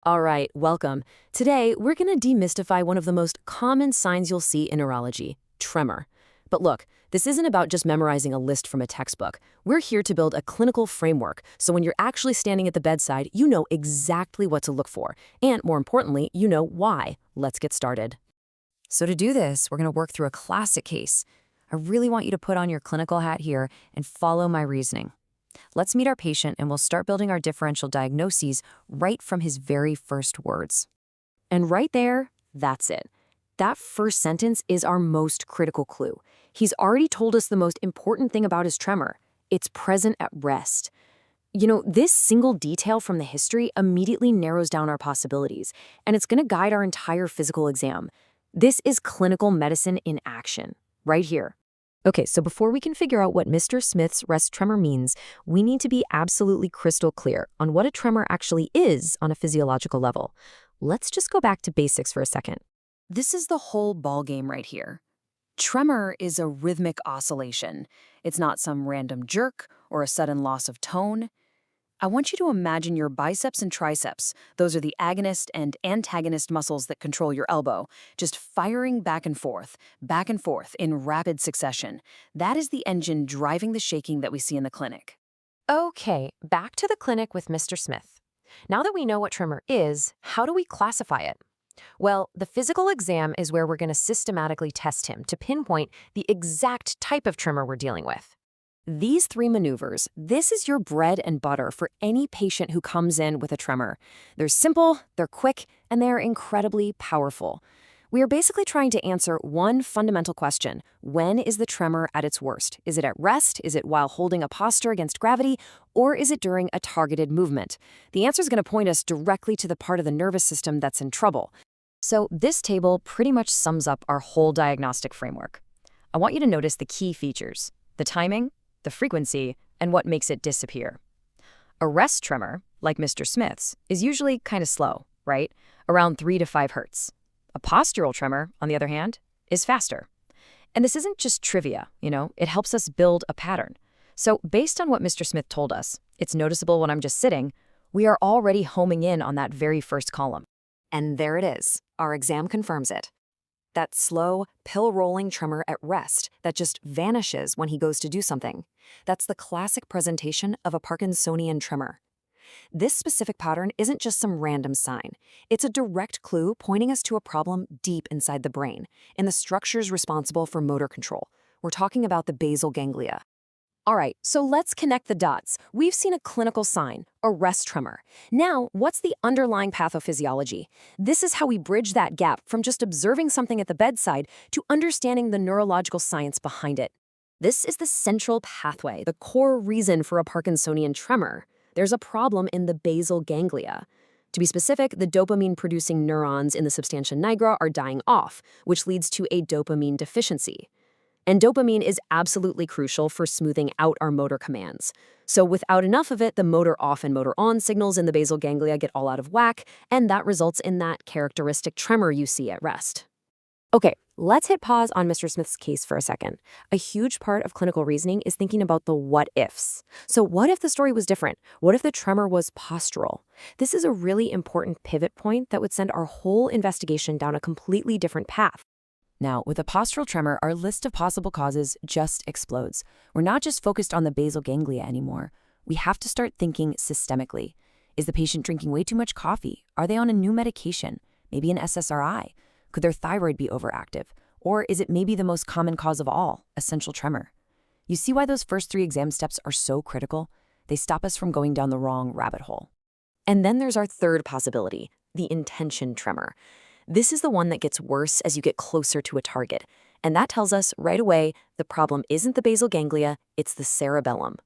All right, welcome. Today, we're going to demystify one of the most common signs you'll see in neurology, tremor. But look, this isn't about just memorizing a list from a textbook. We're here to build a clinical framework, so when you're actually standing at the bedside, you know exactly what to look for. And more importantly, you know why. Let's get started. So to do this, we're going to work through a classic case. I really want you to put on your clinical hat here and follow my reasoning. Let's meet our patient and we'll start building our differential diagnoses right from his very first words. And right there, that's it. That first sentence is our most critical clue. He's already told us the most important thing about his tremor. It's present at rest. You know, this single detail from the history immediately narrows down our possibilities, and it's going to guide our entire physical exam. This is clinical medicine in action, right here. Okay, so before we can figure out what Mr. Smith's rest tremor means, we need to be absolutely crystal clear on what a tremor actually is on a physiological level. Let's just go back to basics for a second. This is the whole ballgame right here. Tremor is a rhythmic oscillation. It's not some random jerk or a sudden loss of tone. I want you to imagine your biceps and triceps. Those are the agonist and antagonist muscles that control your elbow, just firing back and forth in rapid succession. That is the engine driving the shaking that we see in the clinic. Okay, back to the clinic with Mr. Smith. Now that we know what tremor is, how do we classify it? Well, the physical exam is where we're going to systematically test him to pinpoint the exact type of tremor we're dealing with. These three maneuvers, this is your bread and butter for any patient who comes in with a tremor. They're simple, they're quick, and they're incredibly powerful. We are basically trying to answer one fundamental question. When is the tremor at its worst? Is it at rest? Is it while holding a posture against gravity? Or is it during a targeted movement? The answer is going to point us directly to the part of the nervous system that's in trouble. So this table pretty much sums up our whole diagnostic framework. I want you to notice the key features: the timing, the frequency, and what makes it disappear. A rest tremor, like Mr. Smith's, is usually kind of slow, right? Around 3 to 5 hertz. A postural tremor, on the other hand, is faster. And this isn't just trivia, it helps us build a pattern. So based on what Mr. Smith told us, it's noticeable when I'm just sitting, we are already homing in on that very first column. And there it is. Our exam confirms it. That slow, pill-rolling tremor at rest that just vanishes when he goes to do something. That's the classic presentation of a Parkinsonian tremor. This specific pattern isn't just some random sign. It's a direct clue pointing us to a problem deep inside the brain, in the structures responsible for motor control. We're talking about the basal ganglia. All right, so let's connect the dots. We've seen a clinical sign, a rest tremor. Now, what's the underlying pathophysiology? This is how we bridge that gap from just observing something at the bedside to understanding the neurological science behind it. This is the central pathway, the core reason for a Parkinsonian tremor. There's a problem in the basal ganglia. To be specific, the dopamine-producing neurons in the substantia nigra are dying off, which leads to a dopamine deficiency. And dopamine is absolutely crucial for smoothing out our motor commands. So without enough of it, the motor off and motor on signals in the basal ganglia get all out of whack, and that results in that characteristic tremor you see at rest. Okay, let's hit pause on Mr. Smith's case for a second. A huge part of clinical reasoning is thinking about the what-ifs. So what if the story was different? What if the tremor was postural? This is a really important pivot point that would send our whole investigation down a completely different path. Now, with a postural tremor, our list of possible causes just explodes. We're not just focused on the basal ganglia anymore. We have to start thinking systemically. Is the patient drinking way too much coffee? Are they on a new medication? Maybe an SSRI? Could their thyroid be overactive? Or is it maybe the most common cause of all, essential tremor? You see why those first 3 exam steps are so critical? They stop us from going down the wrong rabbit hole. And then there's our third possibility, the intention tremor. This is the one that gets worse as you get closer to a target. And that tells us right away the problem isn't the basal ganglia, it's the cerebellum.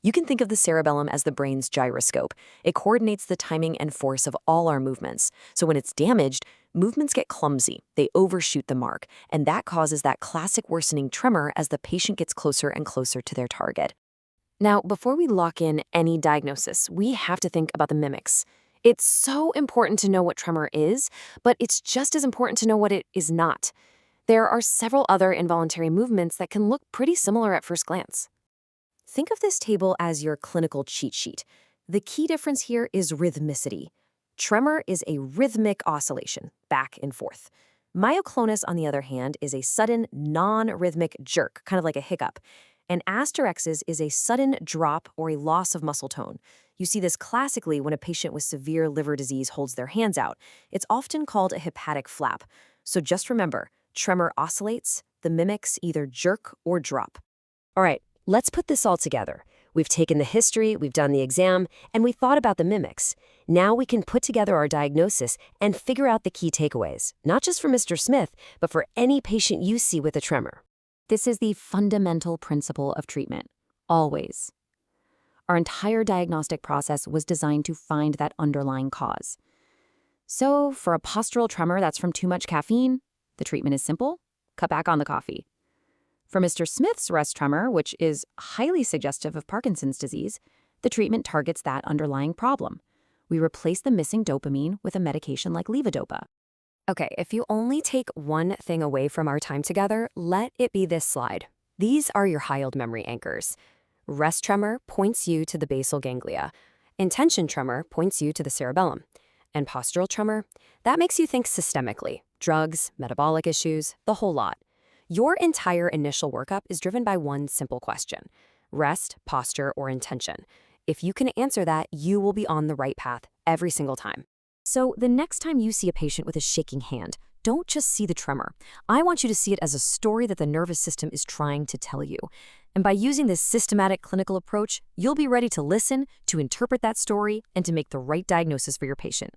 You can think of the cerebellum as the brain's gyroscope. It coordinates the timing and force of all our movements. So when it's damaged, movements get clumsy, they overshoot the mark, and that causes that classic worsening tremor as the patient gets closer and closer to their target. Now, before we lock in any diagnosis, we have to think about the mimics. It's so important to know what tremor is, but it's just as important to know what it is not. There are several other involuntary movements that can look pretty similar at first glance. Think of this table as your clinical cheat sheet. The key difference here is rhythmicity. Tremor is a rhythmic oscillation, back and forth. Myoclonus, on the other hand, is a sudden, non-rhythmic jerk, kind of like a hiccup. And asterexis is a sudden drop or a loss of muscle tone. You see this classically when a patient with severe liver disease holds their hands out. It's often called a hepatic flap. So just remember, tremor oscillates, the mimics either jerk or drop. All right, let's put this all together. We've taken the history, we've done the exam, and we thought about the mimics. Now we can put together our diagnosis and figure out the key takeaways, not just for Mr. Smith, but for any patient you see with a tremor. This is the fundamental principle of treatment, always. Our entire diagnostic process was designed to find that underlying cause. So for a postural tremor that's from too much caffeine, the treatment is simple: cut back on the coffee. For Mr. Smith's rest tremor, which is highly suggestive of Parkinson's disease, the treatment targets that underlying problem. We replace the missing dopamine with a medication like levodopa. Okay, if you only take one thing away from our time together, let it be this slide. These are your high-yield memory anchors. Rest tremor points you to the basal ganglia. Intention tremor points you to the cerebellum. And postural tremor, that makes you think systemically. Drugs, metabolic issues, the whole lot. Your entire initial workup is driven by one simple question: rest, posture, or intention. If you can answer that, you will be on the right path every single time. So the next time you see a patient with a shaking hand, don't just see the tremor. I want you to see it as a story that the nervous system is trying to tell you. And by using this systematic clinical approach, you'll be ready to listen, to interpret that story, and to make the right diagnosis for your patient.